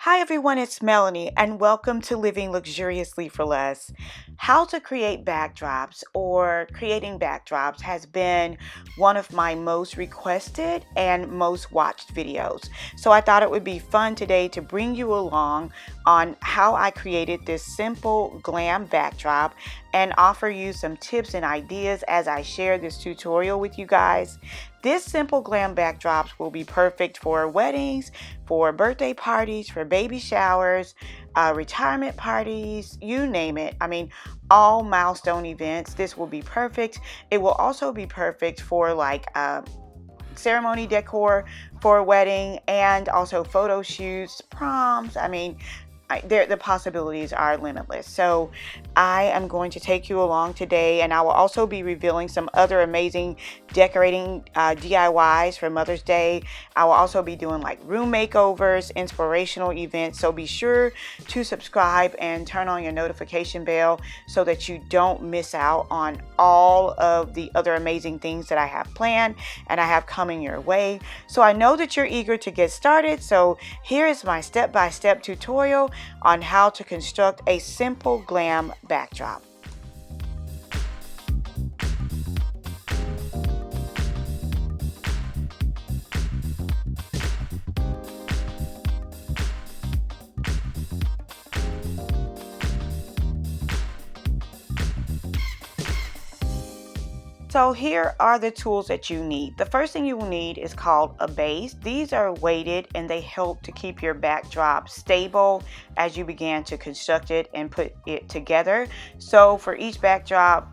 Hi everyone, it's Melanie and welcome to Living Luxuriously for Less. How to create backdrops or creating backdrops has been one of my most requested and most watched videos. So I thought it would be fun today to bring you along on how I created this simple glam backdrop and offer you some tips and ideas as I share this tutorial with you guys. This simple glam backdrops will be perfect for weddings, for birthday parties, for baby showers, retirement parties, you name it. I mean, all milestone events. This will be perfect. It will also be perfect for ceremony decor for a wedding and also photo shoots, proms. I mean, the possibilities are limitless. So I am going to take you along today, and I will also be revealing some other amazing decorating DIYs for Mother's Day. I will also be doing like room makeovers, inspirational events. So be sure to subscribe and turn on your notification bell so that you don't miss out on all of the other amazing things that I have planned and I have coming your way. So I know that you're eager to get started. So here is my step-by-step tutorial on how to construct a simple glam backdrop. So here are the tools that you need. The first thing you will need is called a base. These are weighted and they help to keep your backdrop stable as you begin to construct it and put it together. So for each backdrop,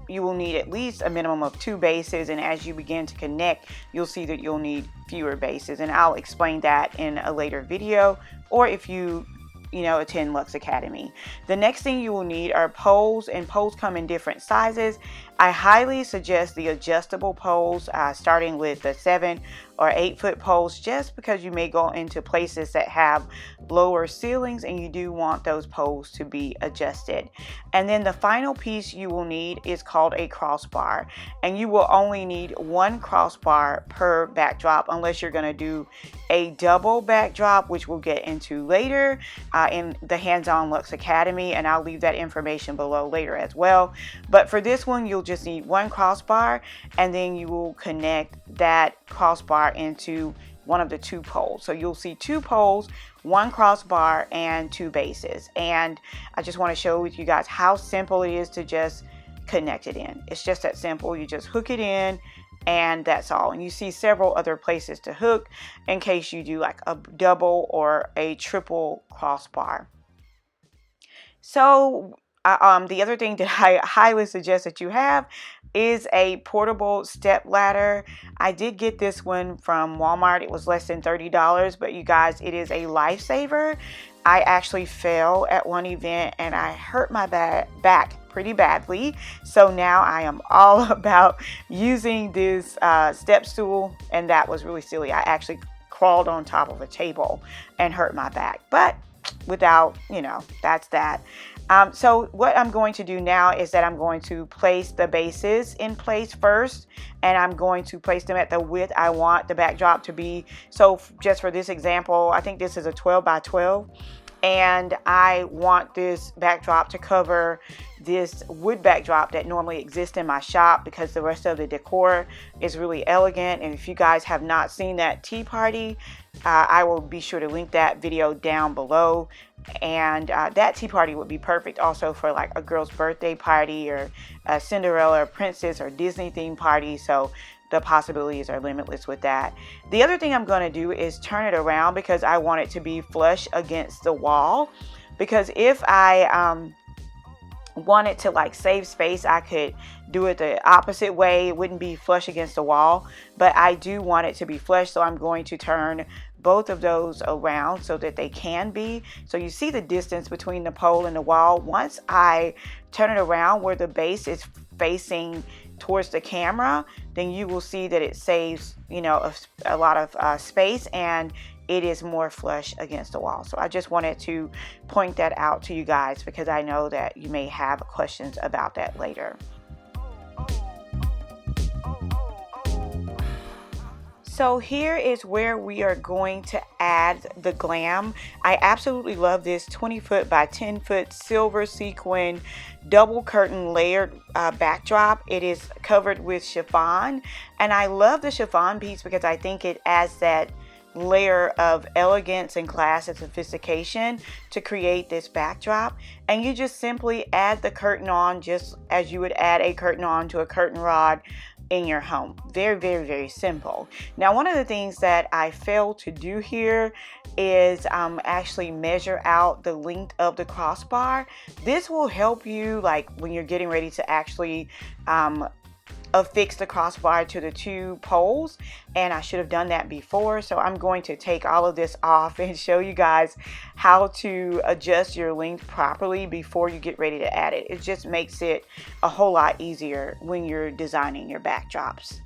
you will need at least a minimum of 2 bases, and as you begin to connect, you'll see that you'll need fewer bases, and I'll explain that in a later video, or if you attend Lux Academy. The next thing you will need are poles, and poles come in different sizes. I highly suggest the adjustable poles, starting with the 7 or 8 foot poles, just because you may go into places that have lower ceilings and you do want those poles to be adjusted. And then the final piece you will need is called a crossbar, and you will only need 1 crossbar per backdrop unless you're going to do a double backdrop, which we'll get into later in the Hands-On Lux Academy, and I'll leave that information below later as well. But for this one, you'll just need 1 crossbar, and then you will connect that crossbar into one of the 2 poles. So you'll see 2 poles, 1 crossbar, and 2 bases. And I just want to share with you guys how simple it is to just connect it in. It's just that simple. You just hook it in, and that's all. And you see several other places to hook in case you do like a double or a triple crossbar. So the other thing that I highly suggest that you have is a portable step ladder. I did get this one from Walmart. It was less than $30, but you guys, it is a lifesaver. I actually fell at one event and I hurt my back pretty badly. So now I am all about using this step stool, and that was really silly. I actually crawled on top of a table and hurt my back, but without, that's that. So what I'm going to do now is that I'm going to place the bases in place first, and I'm going to place them at the width I want the backdrop to be. So just for this example, I think this is a 12 by 12, and I want this backdrop to cover this wood backdrop that normally exists in my shop, because the rest of the decor is really elegant. And if you guys have not seen that tea party, I will be sure to link that video down below. And that tea party would be perfect also for like a girl's birthday party, or a Cinderella or Princess or Disney theme party. So the possibilities are limitless with that. The other thing I'm going to do is turn it around, because I want it to be flush against the wall. Because if I wanted to like save space, I could do it the opposite way. It wouldn't be flush against the wall, but I do want it to be flush. So I'm going to turn both of those around so that they can be. So you see the distance between the pole and the wall. Once I turn it around where the base is facing towards the camera, then you will see that it saves, a lot of space, and it is more flush against the wall. So I just wanted to point that out to you guys, because I know that you may have questions about that later. So here is where we are going to add the glam. I absolutely love this 20-foot by 10-foot silver sequin double curtain layered backdrop. It is covered with chiffon, and I love the chiffon piece because I think it adds that layer of elegance and class and sophistication to create this backdrop. And you just simply add the curtain on just as you would add a curtain on to a curtain rod in your home. Very, very, very simple. Now, one of the things that I failed to do here is actually measure out the length of the crossbar. This will help you like when you're getting ready to actually affix the crossbar to the two poles, and I should have done that before. So I'm going to take all of this off and show you guys how to adjust your length properly before you get ready to add it. It just makes it a whole lot easier when you're designing your backdrops.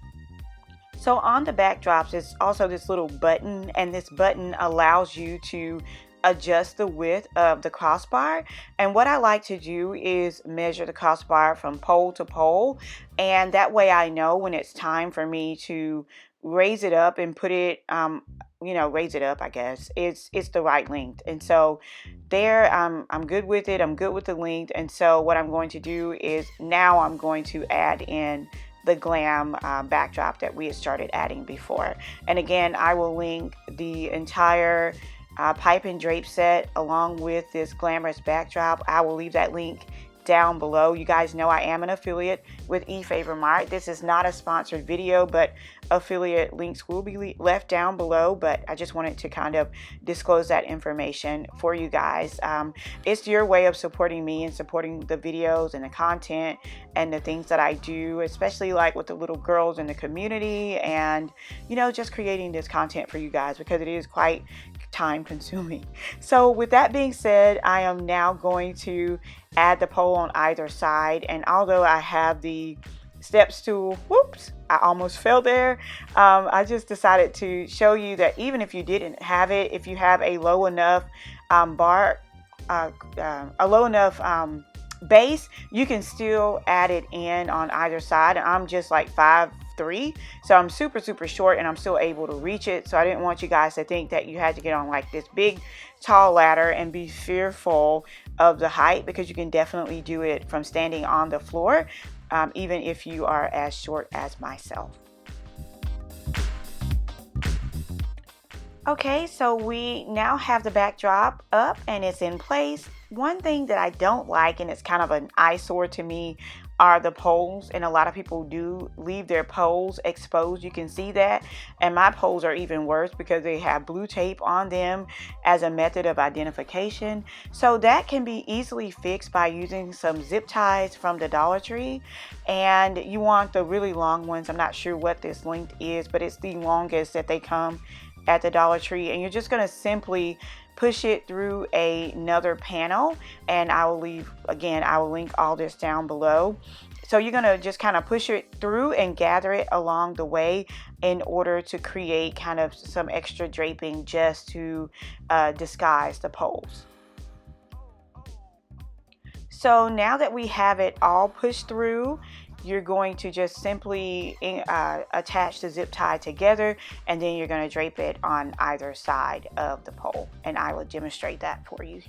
So on the backdrops is also this little button, and this button allows you to adjust the width of the crossbar. And what I like to do is measure the crossbar from pole to pole, and that way I know when it's time for me to raise it up and put it raise it up, I guess it's the right length. And so there, I'm good with it. I'm good with the length. And so what I'm going to do is now I'm going to add in the glam backdrop that we had started adding before. And again, I will link the entire pipe and drape set along with this glamorous backdrop. I will leave that link down below. You guys know I am an affiliate with eFavorMart. This is not a sponsored video, but affiliate links will be left down below, but I just wanted to kind of disclose that information for you guys. It's your way of supporting me and supporting the videos and the content and the things that I do, especially like with the little girls in the community, and just creating this content for you guys because it is quite time consuming. So with that being said, I am now going to add the pole on either side, and although I have the step stool, whoops, I almost fell there. I just decided to show you that even if you didn't have it, if you have a low enough base, you can still add it in on either side. And I'm just like 5'3", so I'm super short, and I'm still able to reach it. So I didn't want you guys to think that you had to get on like this big tall ladder and be fearful of the height, because you can definitely do it from standing on the floor, even if you are as short as myself. Okay, so we now have the backdrop up and it's in place. One thing that I don't like, and it's kind of an eyesore to me, are the poles. And a lot of people do leave their poles exposed. You can see that. And my poles are even worse because they have blue tape on them as a method of identification. So that can be easily fixed by using some zip ties from the Dollar Tree. And you want the really long ones. I'm not sure what this length is, but it's the longest that they come at the Dollar Tree. And you're just going to simply push it through another panel, and I will link all this down below. So you're going to just kind of push it through and gather it along the way in order to create kind of some extra draping just to disguise the poles. So now that we have it all pushed through, you're going to just simply attach the zip tie together, and then you're going to drape it on either side of the pole, and I will demonstrate that for you.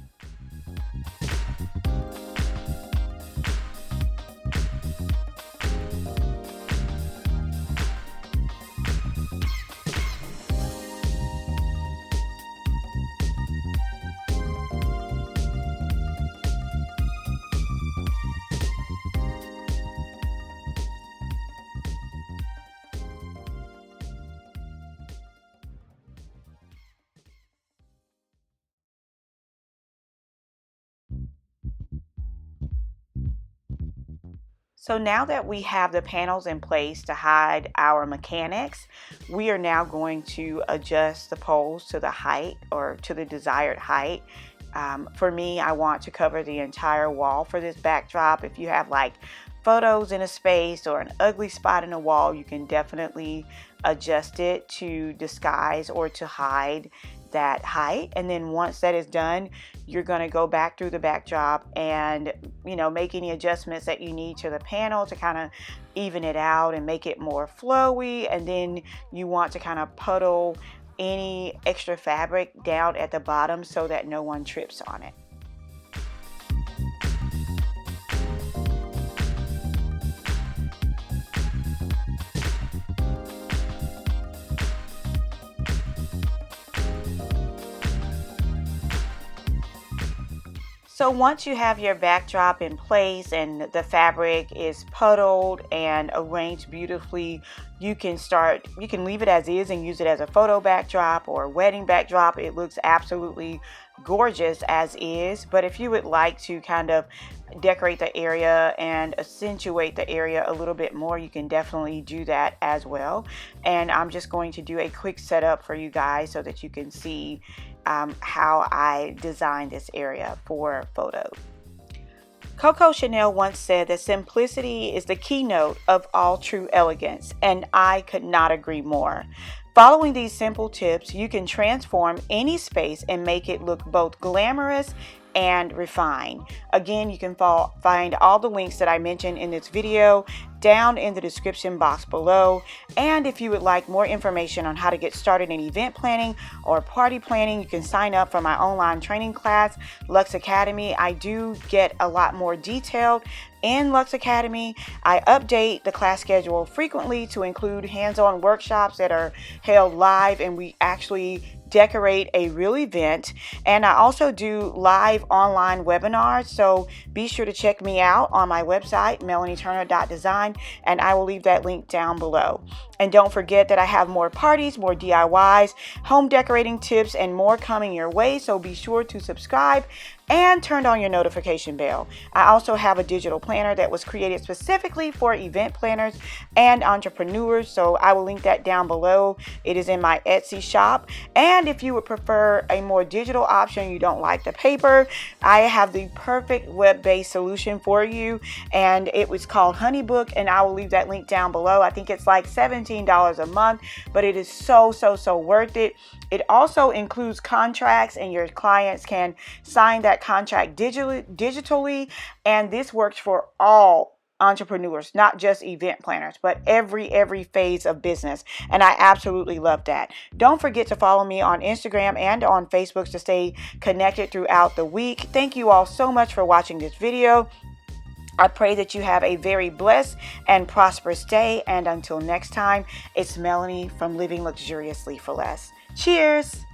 So now that we have the panels in place to hide our mechanics, we are now going to adjust the poles to the height, or to the desired height. For me, I want to cover the entire wall for this backdrop. If you have like photos in a space or an ugly spot in a wall, you can definitely adjust it to disguise or to hide that height. And then once that is done, you're going to go back through the backdrop and, you know, make any adjustments that you need to the panel to kind of even it out and make it more flowy. And then you want to kind of puddle any extra fabric down at the bottom so that no one trips on it. So once you have your backdrop in place and the fabric is puddled and arranged beautifully, you can leave it as is and use it as a photo backdrop or a wedding backdrop. It looks absolutely gorgeous as is. But if you would like to kind of decorate the area and accentuate the area a little bit more, you can definitely do that as well. And I'm just going to do a quick setup for you guys so that you can see how I designed this area for photos. Coco Chanel once said that simplicity is the keynote of all true elegance, and I could not agree more. Following these simple tips, you can transform any space and make it look both glamorous and refined. Again, you can find all the links that I mentioned in this video down in the description box below. And if you would like more information on how to get started in event planning or party planning, you can sign up for my online training class, Luxe Academy. I do get a lot more detailed in Luxe Academy. I update the class schedule frequently to include hands-on workshops that are held live, and we actually decorate a real event. And I also do live online webinars, so be sure to check me out on my website, melanieturner.design, and I will leave that link down below. And don't forget that I have more parties, more DIYs, home decorating tips, and more coming your way, so be sure to subscribe and turn on your notification bell. I also have a digital planner that was created specifically for event planners and entrepreneurs, so I will link that down below. It is in my Etsy shop. And if you would prefer a more digital option, you don't like the paper, I have the perfect web-based solution for you, and it was called Honeybook, and I will leave that link down below. I think it's like $17 a month, but it is so worth it. It also includes contracts, and your clients can sign that contract digitally, and this works for all entrepreneurs, not just event planners, but every phase of business, and I absolutely love that. Don't forget to follow me on Instagram and on Facebook to stay connected throughout the week. Thank you all so much for watching this video. I pray that you have a very blessed and prosperous day, and until next time, it's Melanie from Living Luxuriously for Less. Cheers!